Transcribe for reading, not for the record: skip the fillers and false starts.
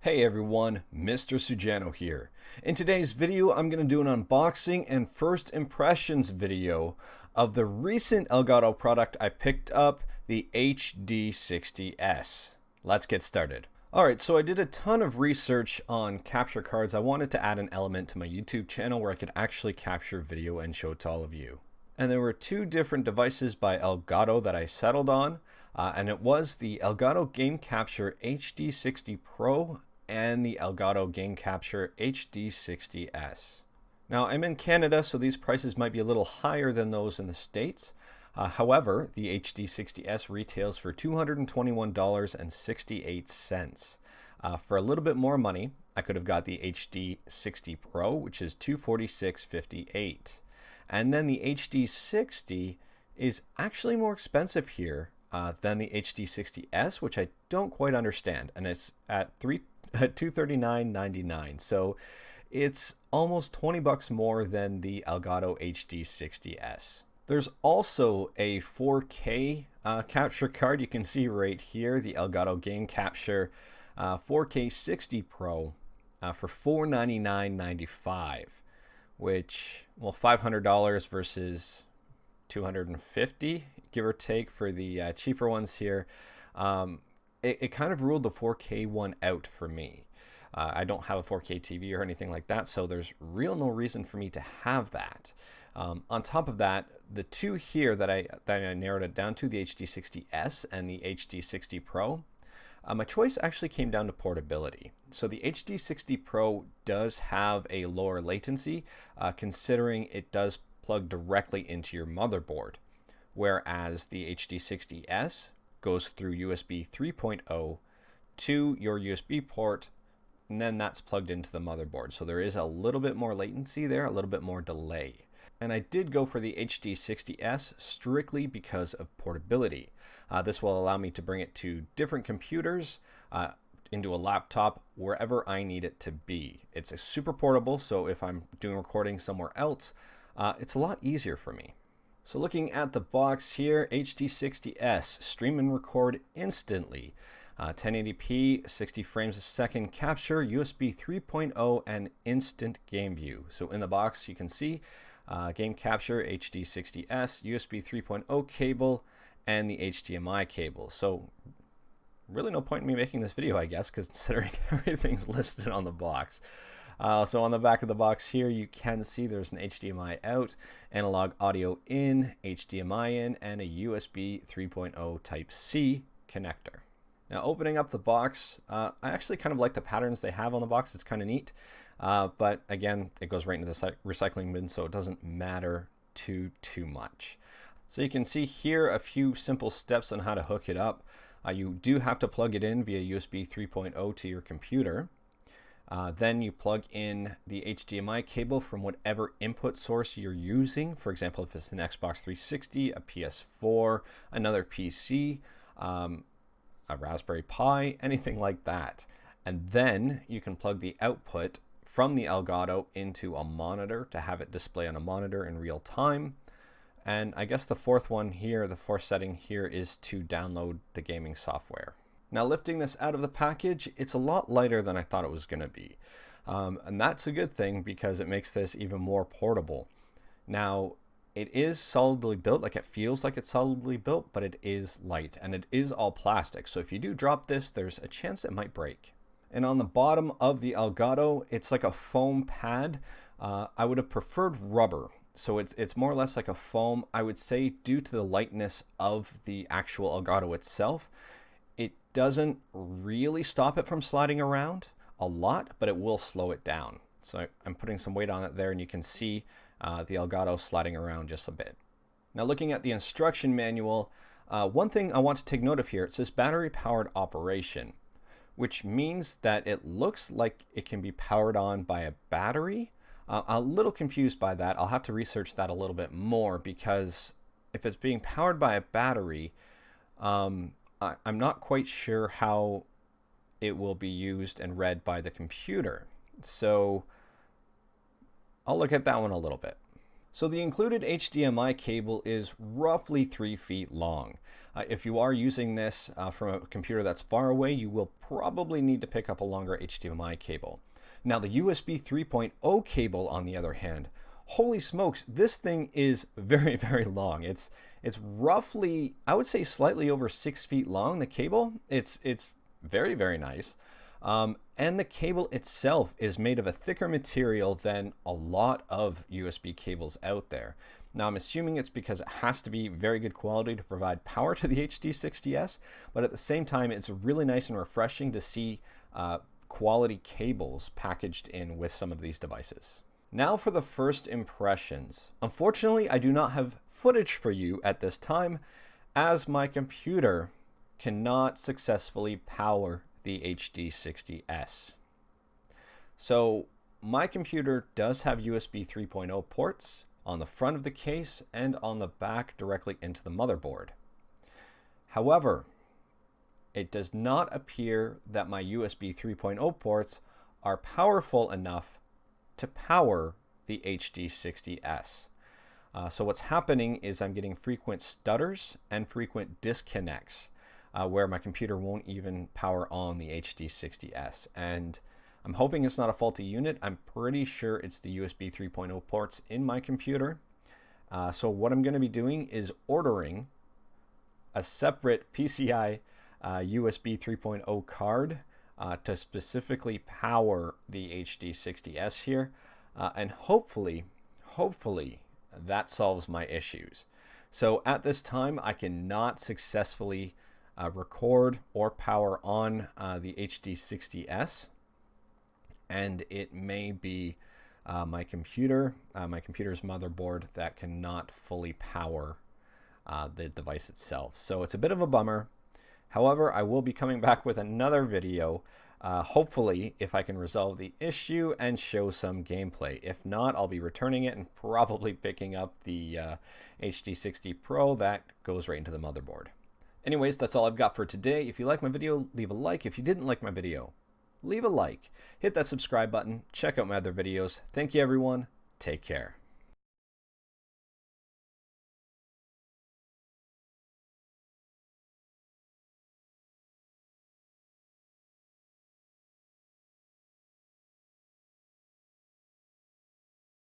Hey everyone, Mr. Sujano here. In today's video, I'm going to do an unboxing and first impressions video of the recent Elgato product I picked up, the HD60S. Let's get started. Alright, so I did a ton of research on capture cards. I wanted to add an element to my YouTube channel where I could actually capture video and show it to all of you. And there were two different devices by Elgato that I settled on, and it was the Elgato Game Capture HD60 Pro and the Elgato Game Capture HD60S. Now I'm in Canada, so these prices might be a little higher than those in the States. However, the HD60S retails for $221.68. For a little bit more money, I could have got the HD60 Pro, which is $246.58. And then the HD60 is actually more expensive here than the HD60S, which I don't quite understand. And it's at $239.99. So it's almost 20 bucks more than the Elgato HD60S. There's also a 4K capture card. You can see right here, the Elgato Game Capture 4K 60 Pro for $499.95. Which, well, $500 versus $250, give or take, for the cheaper ones here. It kind of ruled the 4K one out for me. I don't have a 4K TV or anything like that, so there's no reason for me to have that. On top of that, the two here that I narrowed it down to, the HD60S and the HD60 Pro, my choice actually came down to portability. So the HD60 Pro does have a lower latency, considering it does plug directly into your motherboard, whereas the HD60S goes through USB 3.0 to your USB port, and then that's plugged into the motherboard. So there is a little bit more latency there, a little bit more delay. And I did go for the HD60S strictly because of portability. This will allow me to bring it to different computers, into a laptop, wherever I need it to be. It's a super portable, so if I'm doing recording somewhere else, it's a lot easier for me. So looking at the box here, HD60S, stream and record instantly. 1080p, 60 frames a second capture, USB 3.0, and instant game view. So in the box you can see Game Capture HD60S, USB 3.0 cable, and the HDMI cable. So really no point in me making this video, I guess, considering everything's listed on the box. So on the back of the box here, you can see there's an HDMI out, analog audio in, HDMI in, and a USB 3.0 Type-C connector. Now opening up the box, I actually kind of like the patterns they have on the box. It's kind of neat. But again, it goes right into the recycling bin, so it doesn't matter too much. So you can see here a few simple steps on how to hook it up. You do have to plug it in via USB 3.0 to your computer. Then you plug in the HDMI cable from whatever input source you're using. For example, if it's an Xbox 360, a PS4, another PC, a Raspberry Pi, anything like that. And then you can plug the output from the Elgato into a monitor to have it display on a monitor in real time. And I guess the fourth one here, the fourth setting here, is to download the gaming software. Now lifting this out of the package, it's a lot lighter than I thought it was going to be. And that's a good thing because it makes this even more portable. Now it is solidly built, like it feels like it's solidly built, but it is light and it is all plastic. So if you do drop this, there's a chance it might break. And on the bottom of the Elgato, it's like a foam pad. I would have preferred rubber. So it's more or less like a foam. I would say due to the lightness of the actual Elgato itself, it doesn't really stop it from sliding around a lot, but it will slow it down. So I'm putting some weight on it there, and you can see the Elgato sliding around just a bit. Now looking at the instruction manual, one thing I want to take note of here, it says battery powered operation, which means that it looks like it can be powered on by a battery. I'm a little confused by that. I'll have to research that a little bit more, because if it's being powered by a battery, I'm not quite sure how it will be used and read by the computer. So I'll look at that one a little bit. So the included HDMI cable is roughly 3 feet long. If you are using this from a computer that's far away, you will probably need to pick up a longer HDMI cable. Now the USB 3.0 cable, on the other hand, holy smokes, this thing is very, very long. It's roughly, I would say, slightly over 6 feet long, the cable. It's very, very nice. And the cable itself is made of a thicker material than a lot of USB cables out there. Now I'm assuming it's because it has to be very good quality to provide power to the HD60S, but at the same time it's really nice and refreshing to see quality cables packaged in with some of these devices. Now for the first impressions. Unfortunately, I do not have footage for you at this time, as my computer cannot successfully power the HD60S. So my computer does have USB 3.0 ports on the front of the case and on the back directly into the motherboard. However, it does not appear that my USB 3.0 ports are powerful enough to power the HD60S. So what's happening is I'm getting frequent stutters and frequent disconnects where my computer won't even power on the HD60S. And I'm hoping it's not a faulty unit. I'm pretty sure it's the USB 3.0 ports in my computer. So what I'm going to be doing is ordering a separate PCI USB 3.0 card to specifically power the HD60S here. And hopefully that solves my issues. So at this time, I cannot successfully record or power on the HD60S, and it may be my computer's motherboard that cannot fully power the device itself. So it's a bit of a bummer. However, I will be coming back with another video, hopefully if I can resolve the issue and show some gameplay. If not, I'll be returning it and probably picking up the HD60 Pro that goes right into the motherboard. Anyways, that's all I've got for today. If you like my video, leave a like. If you didn't like my video, leave a like. Hit that subscribe button. Check out my other videos. Thank you, everyone. Take care.